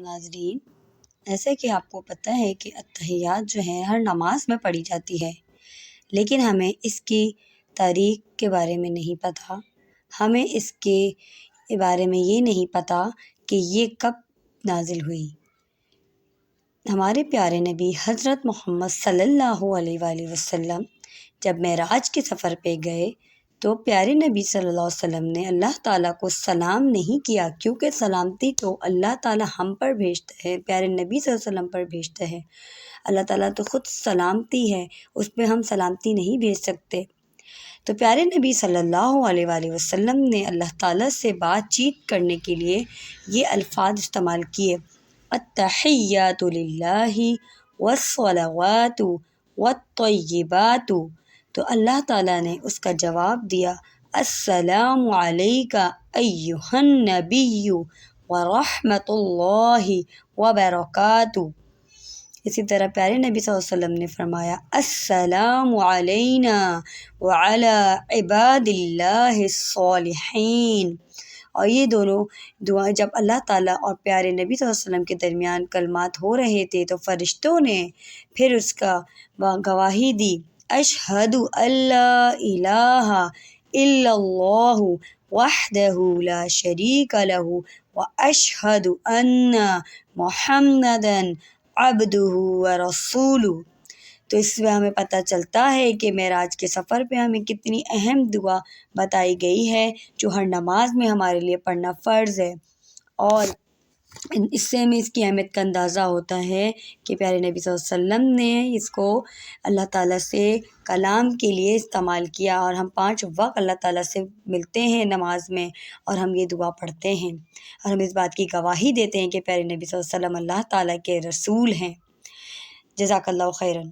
ناظرین، ایسے کہ آپ کو پتہ ہے کہ اتحیات جو ہے ہر نماز میں پڑھی جاتی ہے، لیکن ہمیں اس کی تاریخ کے بارے میں نہیں پتہ، ہمیں اس کے بارے میں یہ نہیں پتہ کہ یہ کب نازل ہوئی۔ ہمارے پیارے نبی حضرت محمد صلی اللہ علیہ وآلہ وسلم جب معراج کے سفر پہ گئے تو پیارے نبی صلی اللہ علیہ وسلم نے اللہ تعالیٰ کو سلام نہیں کیا، کیونکہ سلامتی تو اللہ تعالیٰ ہم پر بھیجتا ہے، پیارے نبی صلی اللہ علیہ وسلم پر بھیجتا ہے۔ اللہ تعالیٰ تو خود سلامتی ہے، اس پہ ہم سلامتی نہیں بھیج سکتے۔ تو پیارے نبی صلی اللہ علیہ وآلہ وسلم نے اللہ تعالیٰ سے بات چیت کرنے کے لیے یہ الفاظ استعمال کیے: التحیات للہ والصلوات والطیبات۔ تو اللہ تعالیٰ نے اس کا جواب دیا: السلام علیک ایھا النبی ورحمۃ اللہ وبرکاتہ۔ اسی طرح پیارے نبی صلی اللہ علیہ وسلم نے فرمایا: السلام علینا وعلی عباد اللہ الصالحین۔ اور یہ دونوں دعائیں جب اللہ تعالیٰ اور پیارے نبی صلی اللہ علیہ وسلم کے درمیان کلمات ہو رہے تھے تو فرشتوں نے پھر اس کا گواہی دی: اشہد ان لا الہ الا اللہ وحدہ لا شریک لہ واشہد ان محمدا عبدہ ورسولہ۔ تو اس میں ہمیں پتہ چلتا ہے کہ معراج کے سفر پہ ہمیں کتنی اہم دعا بتائی گئی ہے جو ہر نماز میں ہمارے لیے پڑھنا فرض ہے، اور اس سے ہمیں اس کی اہمیت کا اندازہ ہوتا ہے کہ پیارے نبی صلی اللہ علیہ وسلم نے اس کو اللہ تعالیٰ سے کلام کے لیے استعمال کیا، اور ہم 5 وقت اللہ تعالیٰ سے ملتے ہیں نماز میں اور ہم یہ دعا پڑھتے ہیں، اور ہم اس بات کی گواہی دیتے ہیں کہ پیارے نبی صلی اللہ علیہ وسلم اللہ تعالیٰ کے رسول ہیں۔ جزاک اللہ خیراً۔